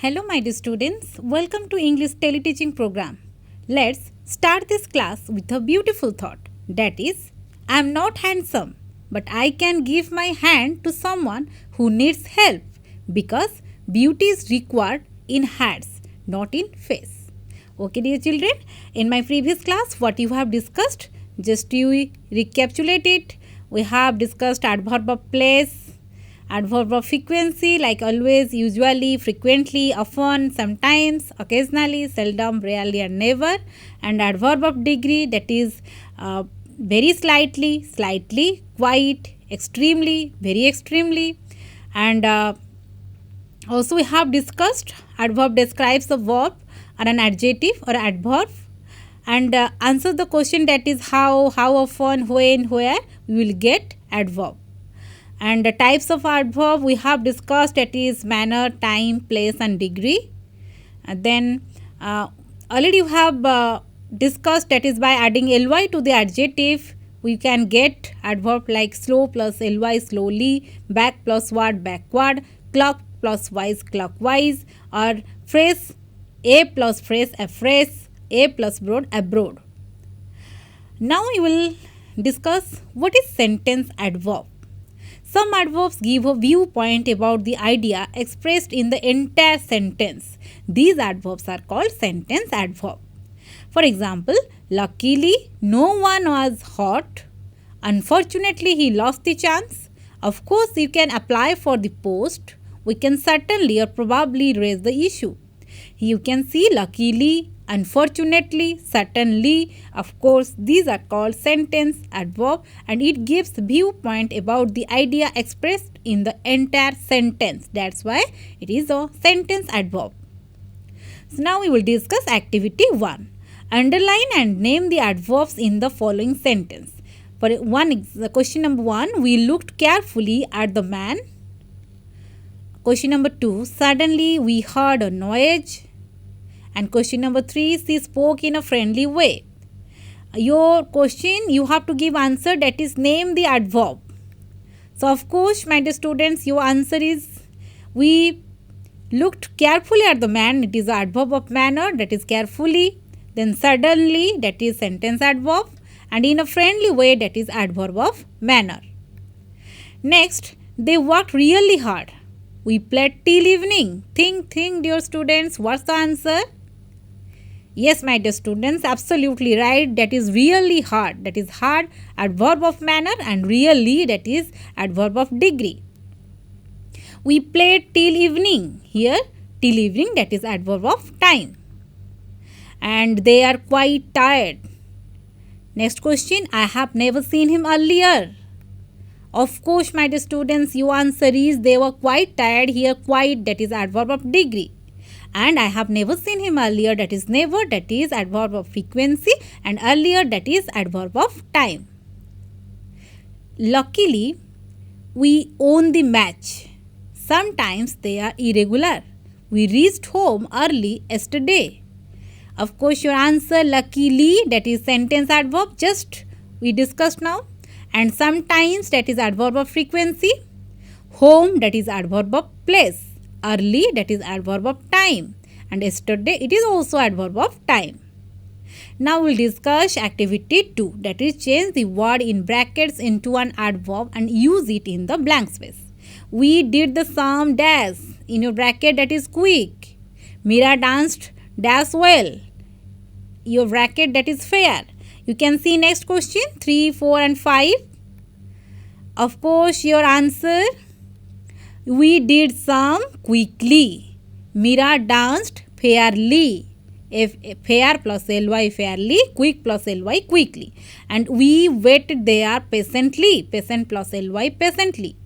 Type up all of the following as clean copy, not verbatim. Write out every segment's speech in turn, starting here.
Hello my dear students, welcome to English teleteaching program. Let's start this class with a beautiful thought. That is, I am not handsome, but I can give my hand to someone who needs help because beauty is required in hands, not in face. Okay dear children, in my previous class what you have discussed, just you recapitulate it. We have discussed adverb of place, adverb of frequency like always, usually, frequently, often, sometimes, occasionally, seldom, rarely and never, and adverb of degree, that is very slightly, slightly, quite, extremely, very extremely, and also we have discussed adverb describes a verb or an adjective or adverb, and answer the question, that is how often, when, where we will get adverb. And the types of adverb we have discussed, that is manner, time, place and degree. And then already you have discussed, that is by adding ly to the adjective we can get adverb like slow plus ly, slowly, back plus ward, backward, clock plus wise, clockwise, or phrase a plus phrase, a phrase, a plus broad, abroad. Now we will discuss what is sentence adverb. Some adverbs give a viewpoint about the idea expressed in the entire sentence. These adverbs are called sentence adverb. For example, luckily no one was hurt. Unfortunately he lost the chance. Of course you can apply for the post. We can certainly or probably raise the issue. You can see luckily, unfortunately, certainly, of course, these are called sentence adverb, and it gives viewpoint about the idea expressed in the entire sentence. That's why it is a sentence adverb. So now we will discuss activity 1. Underline and name the adverbs in the following sentence. For question number 1, we looked carefully at the man. Question number 2, suddenly we heard a noise. And question number 3, she spoke in a friendly way. Your question, you have to give answer, that is name the adverb. So of course my dear students, your answer is we looked carefully at the man, it is adverb of manner, that is carefully. Then suddenly, that is sentence adverb, and in a friendly way, that is adverb of manner. Next, they worked really hard. We played till evening. Think dear students, what's the answer? Yes my dear students, absolutely right, that is really hard, that is hard, adverb of manner, and really, that is adverb of degree. We played till evening, here till evening, that is adverb of time. And they are quite tired. Next question, I have never seen him earlier. Of course my dear students, your answer is they were quite tired, here quite, that is adverb of degree. And I have never seen him earlier, that is never, that is adverb of frequency, and earlier, that is adverb of time. Luckily, we won the match. Sometimes they are irregular. We reached home early yesterday. Of course, your answer luckily, that is sentence adverb, just we discussed now. And sometimes, that is adverb of frequency. Home, that is adverb of place. Early, that is adverb of time, and yesterday, it is also adverb of time. Now we will discuss activity 2, that is change the word in brackets into an adverb and use it in the blank space. We did the sum dash, in your bracket, that is quick. Mira danced dash well, your bracket, that is fair. You can see next question 3, 4 and 5. Of course your answer, we did some quickly. Mira danced fairly. Fair plus ly, fairly. Quick plus ly, quickly. And we waited there patiently. Patient plus ly, patiently.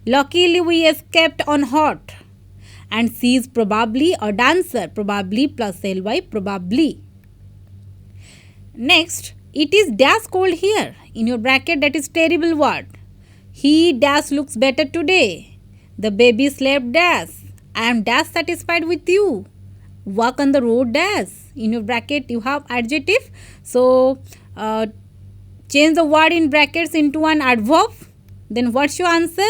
Luckily we escaped unhurt. And she is probably a dancer. Probably plus ly, probably. Next, it is dash cold here. In your bracket, that is terrible word. He dash looks better today. The baby slept dash. I am dash satisfied with you. Walk on the road dash. In your bracket you have adjective. So change the word in brackets into an adverb. Then what's your answer?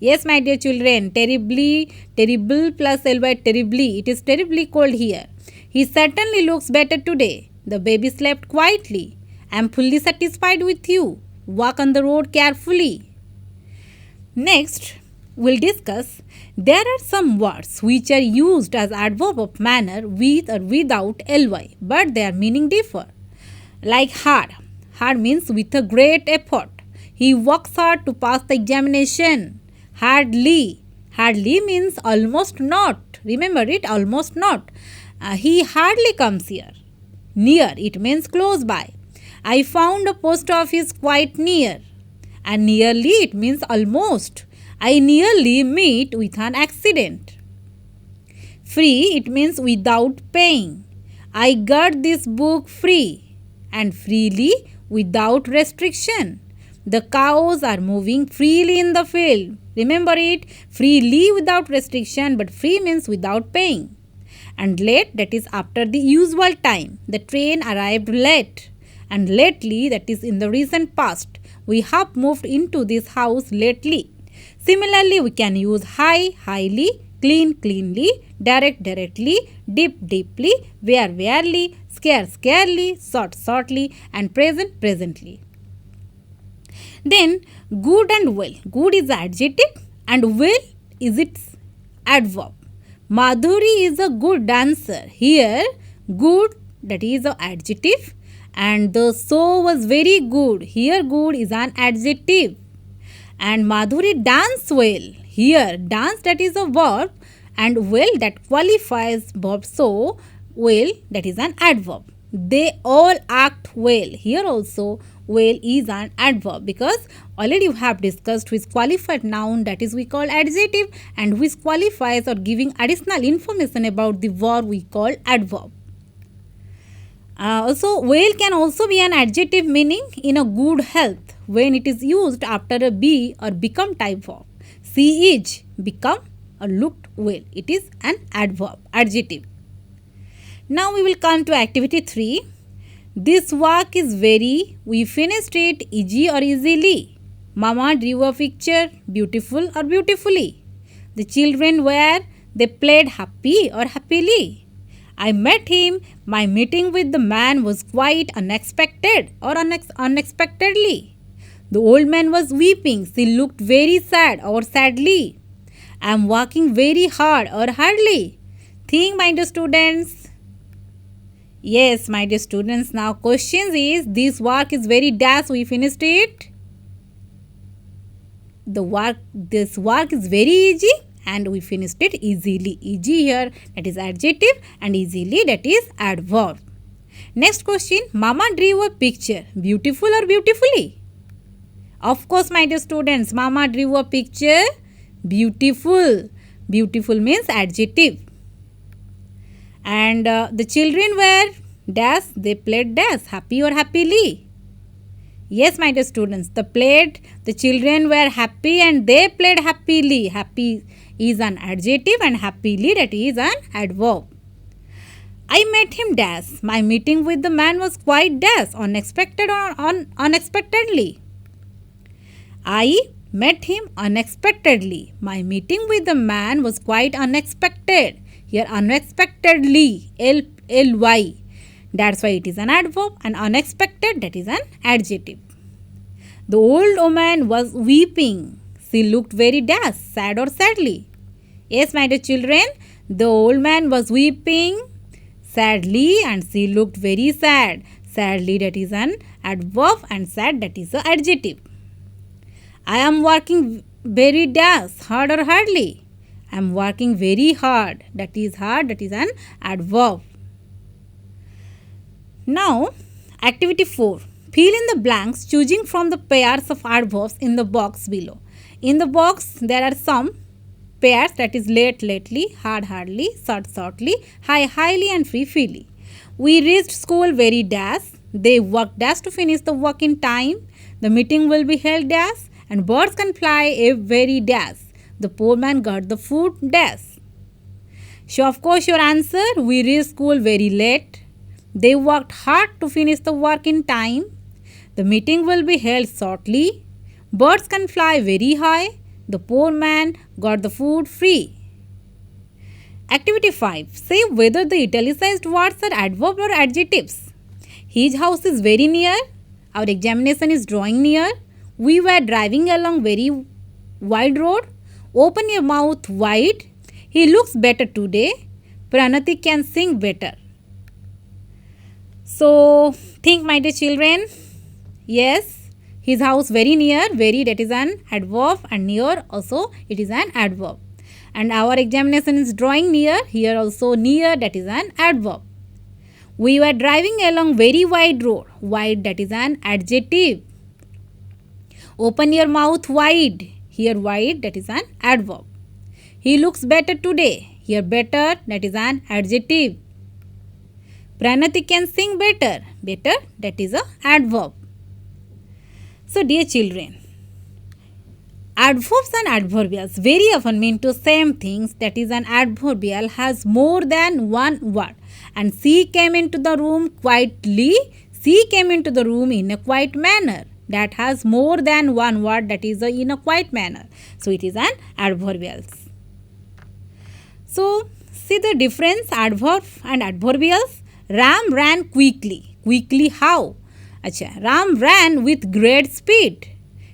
Yes, my dear children, terribly, terrible plus ly terribly. It is terribly cold here. He certainly looks better today. The baby slept quietly. I am fully satisfied with you. Walk on the road carefully. Next, we'll discuss there are some words which are used as adverb of manner with or without ly, but their meaning differ. Like hard. Hard means with a great effort. He works hard to pass the examination. Hardly. Hardly means almost not. Remember it, almost not. He hardly comes here. Near, it means close by. I found a post office quite near. And nearly, it means almost. I nearly meet with an accident. Free, it means without paying. I got this book free. And freely, without restriction. The cows are moving freely in the field. Remember it, freely without restriction, but free means without paying. And late, that is after the usual time. The train arrived late. And lately, that is in the recent past. We have moved into this house lately. Similarly, we can use high, highly, clean, cleanly, direct, directly, deep, deeply, wear, wearly, scare, scarcely, short, shortly, and present, presently. Then good and well. Good is the adjective and well is its adverb. Madhuri is a good dancer. Here good, that is the adjective, and the show was very good. Here good is an adjective. And Madhuri danced well. Here dance, that is a verb, and well, that qualifies verb, so well, that is an adverb. They all act well. Here also well is an adverb, because already we have discussed which qualified noun, that is we call adjective, and which qualifies or giving additional information about the verb we call adverb. Also, well can also be an adjective meaning in a good health when it is used after a be or become type verb. She is, become, or looked well. It is an adverb, adjective. Now we will come to activity 3. This work is very, we finished it easy or easily. Mama drew a picture, beautiful or beautifully. The children were, they played happy or happily. I met him, my meeting with the man was quite unexpected or unexpectedly. The old man was weeping, she looked very sad or sadly. I am working very hard or hardly. Think, my dear students. Yes, my dear students, now questions is, this work is very dash, we finished it. This work is very easy and we finished it easily. Easy here, that is adjective, and easily, that is adverb. Next question, Mama drew a picture, beautiful or beautifully? Of course, my dear students, Mama drew a picture, beautiful. Beautiful means adjective. And the children were dash, they played dash, happy or happily? Yes, my dear students, the children were happy and they played happily. Happy is an adjective and happily, that is an adverb. I met him dash, my meeting with the man was quite dash, unexpected or unexpectedly. I met him unexpectedly. My meeting with the man was quite unexpected. Here unexpectedly, ly. That's why it is an adverb, and unexpected, that is an adjective. The old woman was weeping. She looked very dash, sad or sadly. Yes, my dear children, the old man was weeping sadly and she looked very sad. Sadly, that is an adverb, and sad, that is an adjective. I am working very dash, hard or hardly. I am working very hard. That is hard, that is an adverb. Now, activity 4. Fill in the blanks choosing from the pairs of adverbs in the box below. In the box, there are some pairs, that is late, lately, hard, hardly, short, shortly, high, highly, and free, freely. We reached school very dash. They worked dash to finish the work in time. The meeting will be held dash, and birds can fly a very dash. The poor man got the food dash. So, of course, your answer, we reached school very late. They worked hard to finish the work in time. The meeting will be held shortly. Birds can fly very high. The poor man got the food free. Activity 5. Say whether the italicized words are adverb or adjectives. His house is very near. Our examination is drawing near. We were driving along very wide road. Open your mouth wide. He looks better today. Pranati can sing better. So, think my dear children. Yes, his house very near. Very, that is an adverb, and near also it is an adverb. And our examination is drawing near. Here also near, that is an adverb. We were driving along very wide road. Wide, that is an adjective. Open your mouth wide. Here wide, that is an adverb. He looks better today. Here better, that is an adjective. Pranati can sing better. Better, that is a adverb. So dear children, adverbs and adverbials very often mean to same things. That is, an adverbial has more than one word. And she came into the room quietly. She came into the room in a quiet manner. That has more than one word, that is in a quiet manner. So it is an adverbials. So see the difference adverb and adverbials. Ram ran quickly. Quickly how? Achha, Ram ran with great speed.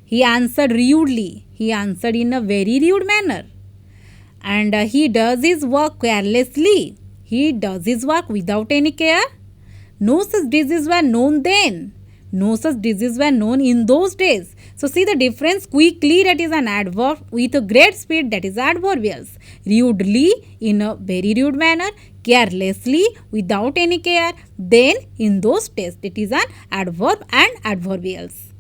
He answered rudely. He answered in a very rude manner. And he does his work carelessly. He does his work without any care. No such diseases were known then. No such diseases were known in those days. So see the difference. Quickly, that is an adverb. With a great speed, that is adverbials. Rudely, in a very rude manner. Carelessly, without any care. Then, in those days, that is an adverb and adverbials.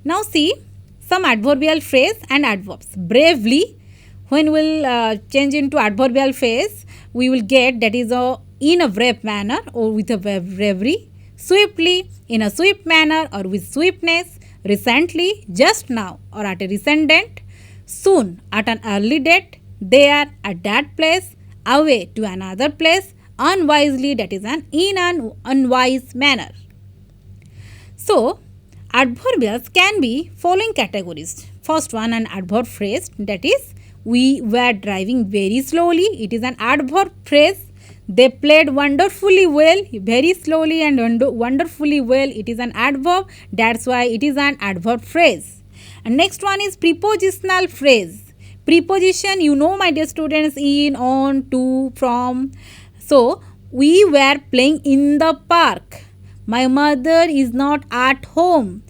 Now see some adverbial phrase and adverbs. Bravely, when we'll change into adverbial phrase, we will get that is in a brave manner or with a bravery. Swiftly, in a swift manner or with swiftness. Recently, just now or at a recent date. Soon, at an early date. There, at that place. Away, to another place. Unwisely, that is in an unwise manner. So, adverbials can be following categories. First one, an adverb phrase, that is, we were driving very slowly. It is an adverb phrase. They played wonderfully well, very slowly and wonderfully well. It is an adverb. That's why it is an adverb phrase. And next one is prepositional phrase. Preposition, you know my dear students, in, on, to, from. So, we were playing in the park. My mother is not at home.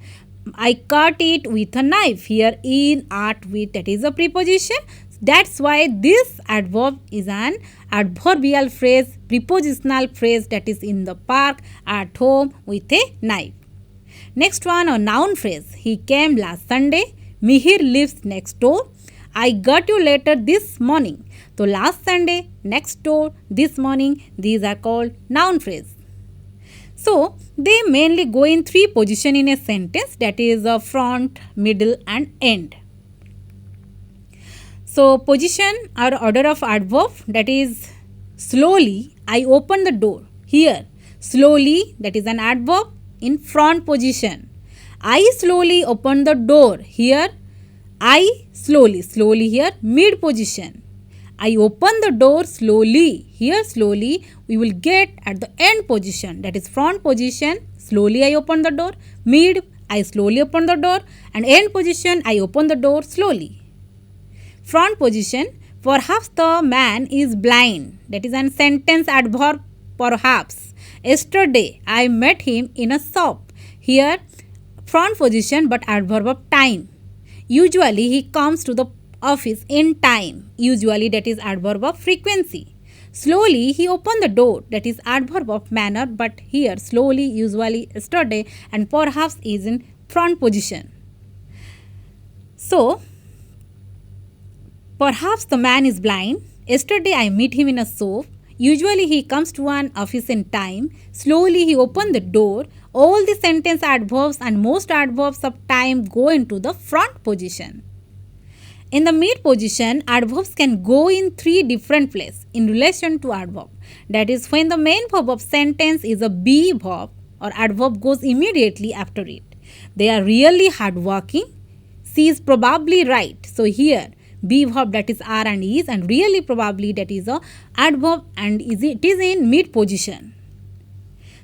I cut it with a knife. Here in, at, with, that is a preposition. That's why this adverb is an adverbial phrase, prepositional phrase, that is in the park, at home, with a knife. Next one, a noun phrase. He came last Sunday. Mihir lives next door. I got your letter this morning. So last Sunday, next door, this morning, these are called noun phrase. So they mainly go in three positions in a sentence, that is front, middle and end. So position or order of adverb, that is slowly I open the door. Here slowly, that is an adverb in front position. I slowly open the door. Here I slowly, slowly here mid position. I open the door slowly. Here slowly we will get at the end position, that is front position. Slowly I open the door. Mid, I slowly open the door. And end position, I open the door slowly. Front position, perhaps the man is blind. That is an sentence adverb, perhaps. Yesterday I met him in a shop. Here front position but adverb of time. Usually he comes to the office in time. Usually, that is adverb of frequency. Slowly he opened the door, that is adverb of manner, but here slowly, usually, yesterday and perhaps is in front position. So perhaps the man is blind. Yesterday I meet him in a shop. Usually he comes to an office in time. Slowly he opened the door. All the sentence adverbs and most adverbs of time go into the front position. In the mid position, adverbs can go in three different places in relation to adverb. That is, when the main verb of sentence is a be verb or adverb goes immediately after it. They are really hardworking. She is probably right. So here be verb that is are and is, and really probably that is a adverb and it is in mid position.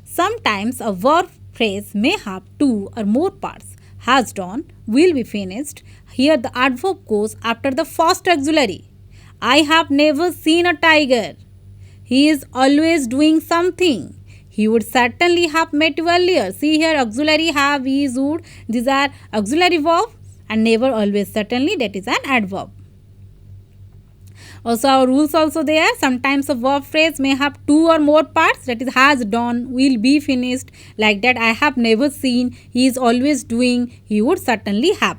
Sometimes a verb phrase may have two or more parts. Has done, will be finished. Here the adverb goes after the first auxiliary. I have never seen a tiger. He is always doing something. He would certainly have met you earlier. See here, auxiliary, have, is, would. These are auxiliary verb, and never, always, certainly, that is an adverb. Also, our rules also there. Sometimes a verb phrase may have two or more parts, that is has done, will be finished. Like that, I have never seen, he is always doing, he would certainly have.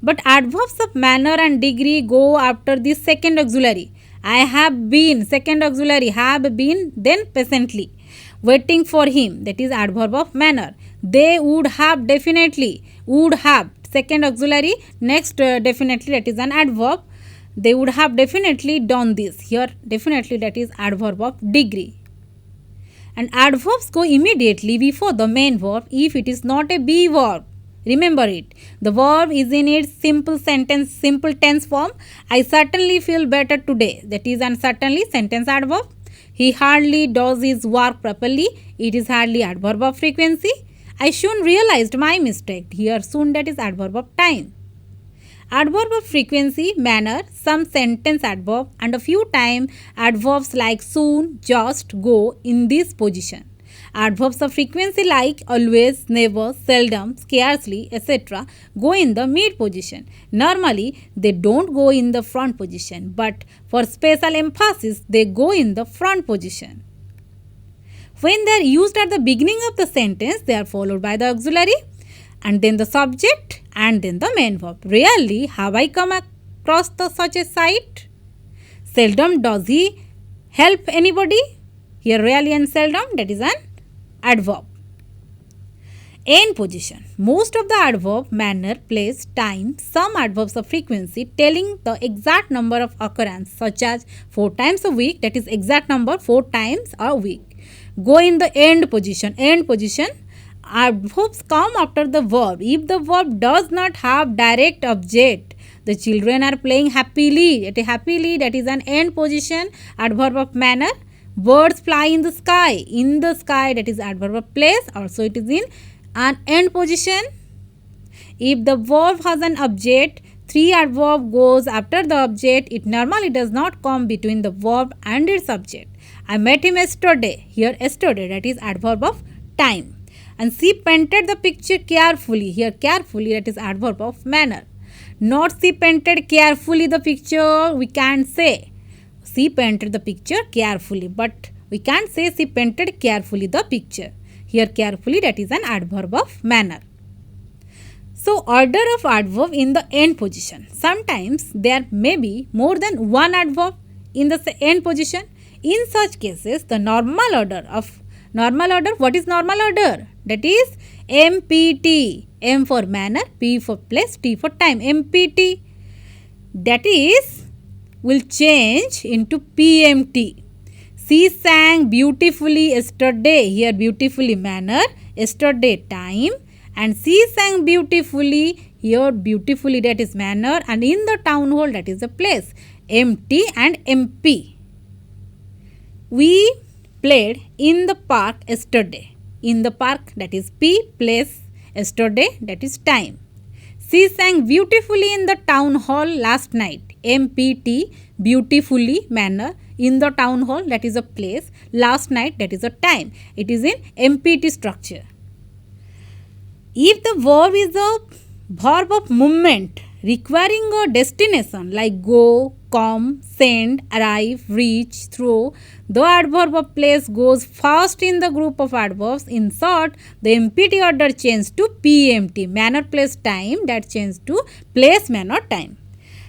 But adverbs of manner and degree go after the second auxiliary. I have been, second auxiliary, have been, then presently. Waiting for him, that is adverb of manner. They would have, definitely, would have, second auxiliary, next definitely, that is an adverb. They would have definitely done this. Here, definitely, that is adverb of degree. And adverbs go immediately before the main verb if it is not a be verb. Remember it. The verb is in its simple sentence, simple tense form. I certainly feel better today. That is an certainly sentence adverb. He hardly does his work properly. It is hardly adverb of frequency. I soon realized my mistake. Here soon, that is adverb of time. Adverb of frequency, manner, some sentence adverb, and a few time adverbs like soon, just, go in this position. Adverbs of frequency like always, never, seldom, scarcely, etc. go in the mid position. Normally, they don't go in the front position, but for special emphasis, they go in the front position. When they are used at the beginning of the sentence, they are followed by the auxiliary, and then the subject, and then the main verb. Rarely have I come across such a sight. Seldom does he help anybody. Here rarely and seldom, that is an adverb. End position. Most of the adverb, manner, place, time, some adverbs of frequency telling the exact number of occurrence, such as 4 times a week, that is exact number 4 times a week, go in the end position. End position. Adverbs come after the verb if the verb does not have direct object. The children are playing happily. Happily, that is an end position, adverb of manner. Birds fly in the sky. In the sky, that is adverb of place. Also, it is in an end position. If the verb has an object, 3 adverb goes after the object. It normally does not come between the verb and its object. I met him yesterday. Here, yesterday, that is adverb of time. And she painted the picture carefully. Here, carefully, that is adverb of manner. Not she painted carefully the picture, we can't say. She painted the picture carefully, but we can't say she painted carefully the picture. Here, carefully, that is an adverb of manner. So, order of adverb in the end position. Sometimes there may be more than one adverb in the end position. In such cases, the normal order, what is normal order? That is MPT. M for manner, P for place, T for time. MPT. That is, will change into PMT. She sang beautifully yesterday. Here beautifully manner, yesterday time. And she sang beautifully. Here beautifully, that is manner. And in the town hall, that is the place. MT and MP. We played in the park yesterday. In the park, that is P, place, yesterday, that is time. She sang beautifully in the town hall last night. MPT, beautifully, manner, in the town hall, that is a place, last night, that is a time. It is in MPT structure. If the verb is a verb of movement requiring a destination like go, come, send, arrive, reach, throw, the adverb of place goes first in the group of adverbs. In short, the MPT order changed to PMT, manner, place, time, that changed to place, manner, time.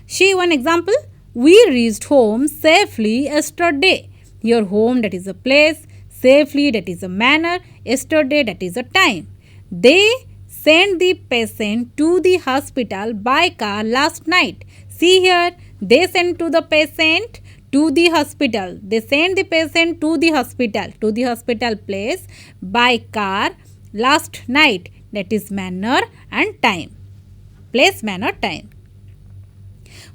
See one example. We reached home safely yesterday. Your home, that is a place, safely, that is a manner, yesterday, that is a time. They sent the patient to the hospital by car last night. See here, they sent to the patient to the hospital. They sent the patient to the hospital place by car last night. That is manner and time. place, manner, time.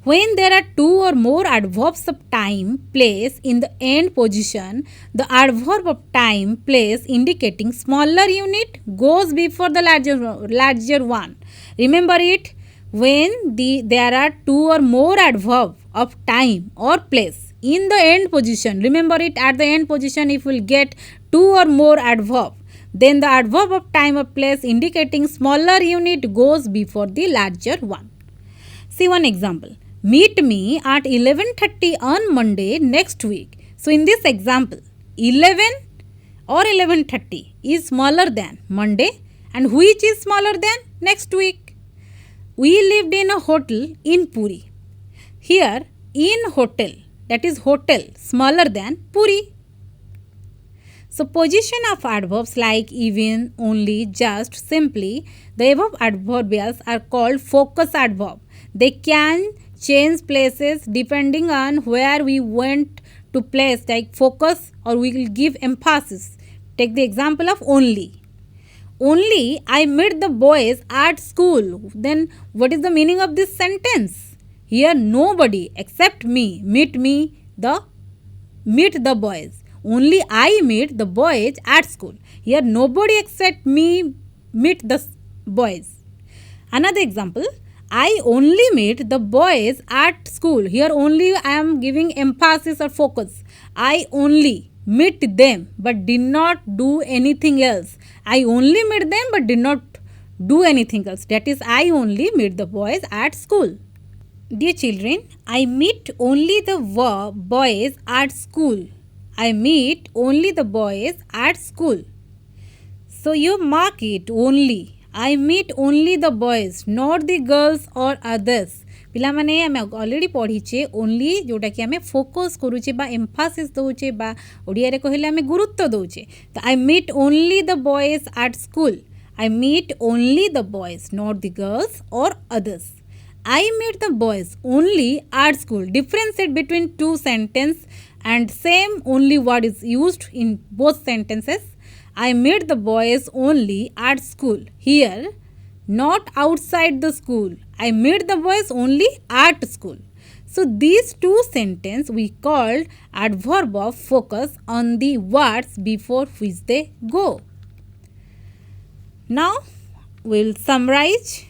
When there are two or more adverbs of time, place in the end position, the adverb of time, place indicating smaller unit goes before the larger one. Remember it, when there are two or more adverbs of time or place in the end position, remember it, at the end position if we will get two or more adverb, then the adverb of time or place indicating smaller unit goes before the larger one. See one example. Meet me at 11:30 on Monday next week. So in this example, 11 or 11:30 is smaller than Monday, and which is smaller than next week. We lived in a hotel in Puri. Here, in hotel, that is hotel, smaller than Puri. So position of adverbs like even, only, just, simply, the above adverbials are called focus adverb. They can change places depending on where we want to place, like focus, or we will give emphasis. Take the example of only. Only I met the boys at school. Then what is the meaning of this sentence? Here nobody except me meet the boys. Only I meet the boys at school. Here nobody except me meet the boys. Another example, I only meet the boys at school. Here only I am giving emphasis or focus. I only meet them but did not do anything else. I only meet them but did not do anything else. That is, I only meet the boys at school. Dear children, I meet only the boys at school. I meet only the boys at school. So you mark it, only. I meet only the boys, not the girls or others. पिलामाने आम already पढ़ीचे only जोटा कि आम focus करुचे बा एम्फासिस दौचे बा ओडिया कहले आम गुरुत्व दौचे. तो I meet only the boys at school. I meet only the boys, not the girls और others. I meet the boys only at school. Differentiate between two sentences and same only word is used in both sentences. I meet the boys only at school. Here, not outside the school. I meet the boys only at school. So these two sentences we called adverb of focus on the words before which they go. Now we will summarize.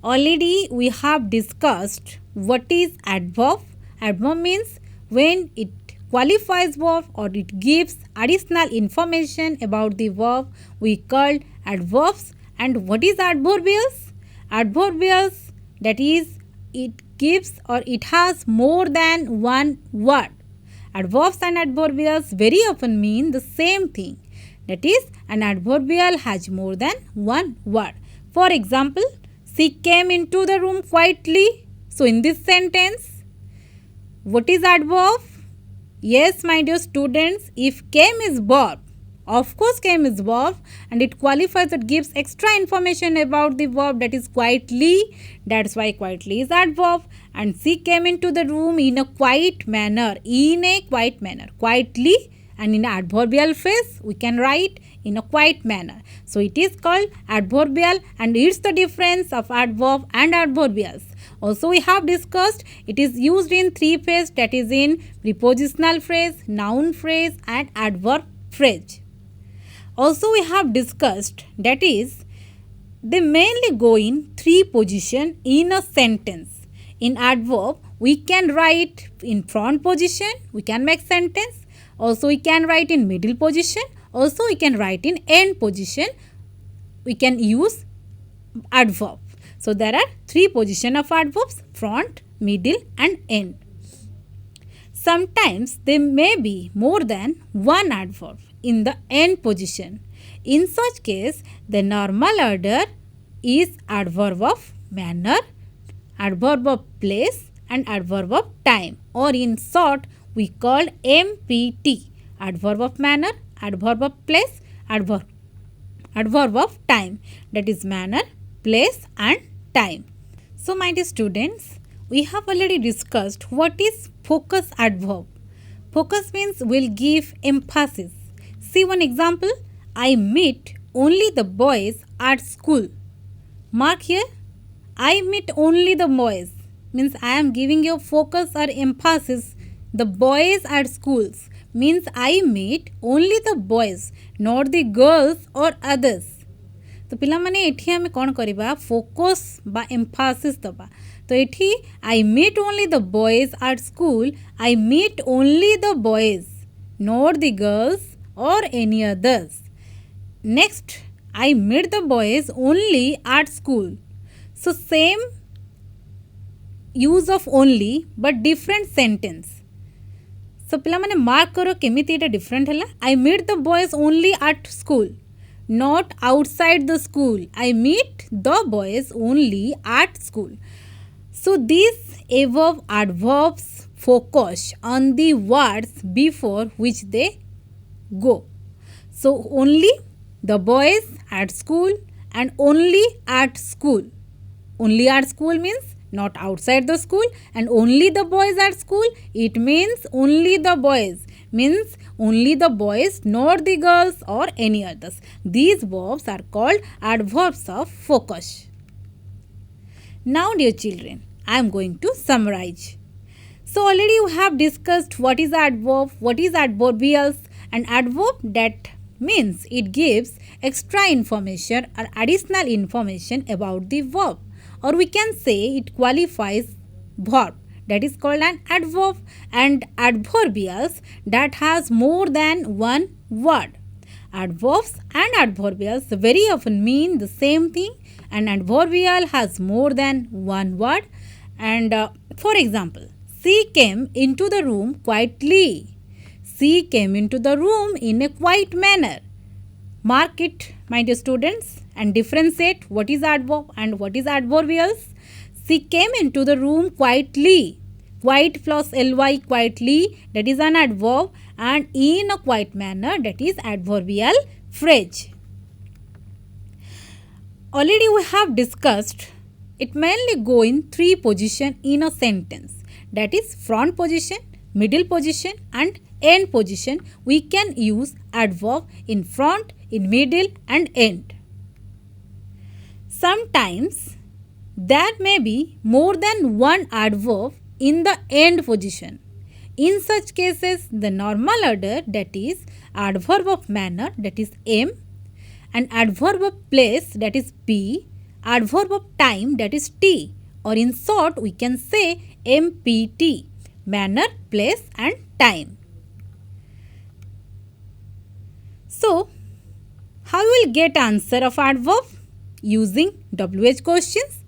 Already we have discussed what is adverb. Adverb means when it qualifies verb or it gives additional information about the verb, we call adverbs. And what is adverbials? Adverbials, that is, it gives or it has more than one word. Adverbs and adverbials very often mean the same thing. That is, an adverbial has more than one word. For example, she came into the room quietly. So in this sentence, what is adverb? Yes, my dear students, if came is verb, of course came is verb, and it qualifies, it gives extra information about the verb, that is quietly. That's why quietly is adverb. And she came into the room in a quiet manner. In a quiet manner. Quietly, and in adverbial phrase we can write in a quiet manner. So it is called adverbial, and it's the difference of adverb and adverbials. Also we have discussed it is used in three phases, that is in prepositional phrase, noun phrase and adverb phrase. Also we have discussed that is they mainly go in three position in a sentence. In adverb we can write in front position, we can make sentence. Also we can write in middle position. Also we can write in end position. We can use adverb. So there are three position of adverbs: front, middle and end. Sometimes there may be more than one adverb in the end position. In such case, the normal order is adverb of manner, adverb of place and adverb of time, or in short we call MPT: adverb of manner, adverb of place, adverb of time, that is manner, place and time. So my dear students, we have already discussed what is focus adverb. Focus means will give emphasis. See one example, I meet only the boys at school. Mark here, I meet only the boys means I am giving you focus or emphasis. The boys at schools means I meet only the boys, not the girls or others. तो पिलामाने एठी आमे कौन करिबा focus बा एम्फासिस दबा. तो एठी I meet only the boys at school. I meet only the boys not the girls और any others. Next I meet the boys only at school. So same use of only but different sentence. So पिलामाने mark करो केमिति एटा different हला. I meet the boys only at school, not outside the school. I meet the boys only at school. So these above adverbs focus on the words before which they go. So only the boys at school and only at school. Only at school means not outside the school, and only the boys at school, it means only the boys, means only the boys, not the girls or any others. These verbs are called adverbs of focus. Now dear children, I am going to summarize. So already you have discussed what is adverb, what is adverbials. An adverb that means it gives extra information or additional information about the verb, or we can say it qualifies verb, that is called an adverb. And adverbials that has more than one word. Adverbs and adverbials very often mean the same thing. An adverbial has more than one word. And for example, she came into the room quietly. She came into the room in a quiet manner. Mark it, my dear students, and differentiate what is adverb and what is adverbials. She came into the room quietly. Quiet plus ly, quietly, that is an adverb, and in a quiet manner, that is adverbial phrase. Already we have discussed it mainly go in three positions in a sentence, that is front position, middle position and end position. We can use adverb in front, in middle and end. Sometimes there may be more than one adverb in the end position. In such cases, the normal order, that is adverb of manner, that is M, and adverb of place, that is P, adverb of time, that is T, or in short we can say MPT, manner, place and time. So how you will get answer of adverb? Using WH questions.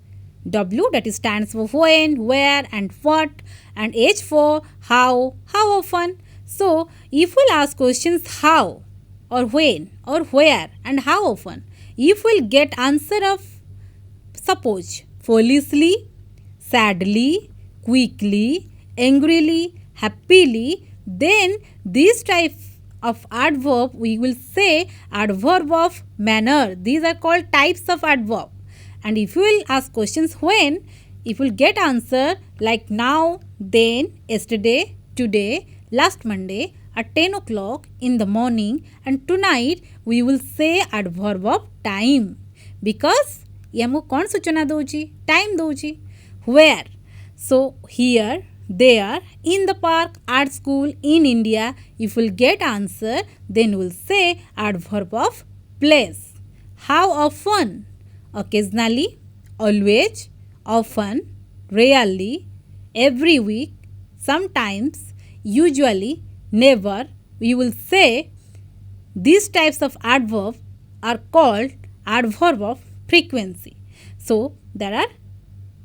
W, that is stands for when, where and what, and H for how often. So if we'll ask questions how or when or where and how often, if we'll get answer of suppose foolishly, sadly, quickly, angrily, happily, then this type of adverb we will say adverb of manner. These are called types of adverb. And if you will ask questions when, if you will get answer like now, then, yesterday, today, last Monday, at 10 o'clock in the morning and tonight, we will say adverb of time. Because yamu kon सूचना दोची time Dochi. Where? So here, there, in the park, at school, in India. If you will get answer, then we will say adverb of place. How often? Occasionally, always, often, rarely, every week, sometimes, usually, never. We will say these types of adverb are called adverb of frequency. So there are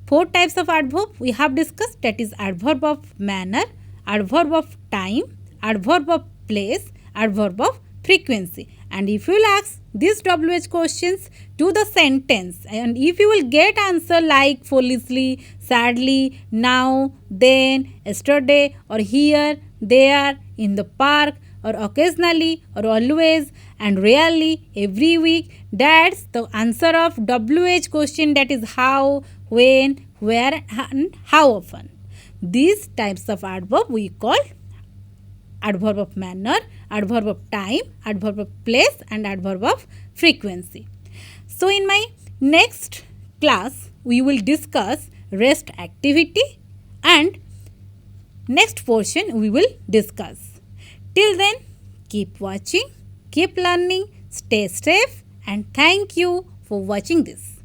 four types of adverb we have discussed, that is adverb of manner, adverb of time, adverb of place, adverb of frequency. And if you will ask these WH questions to the sentence, and if you will get answer like foolishly, sadly, now, then, yesterday, or here, there, in the park, or occasionally, or always, and rarely, every week, that's the answer of WH question, that is how, when, where and how often. These types of adverb we call adverb of manner, adverb of time, adverb of place and adverb of frequency. So in my next class we will discuss rest activity, and next portion we will discuss. Till then, keep watching, keep learning, stay safe, and thank you for watching this.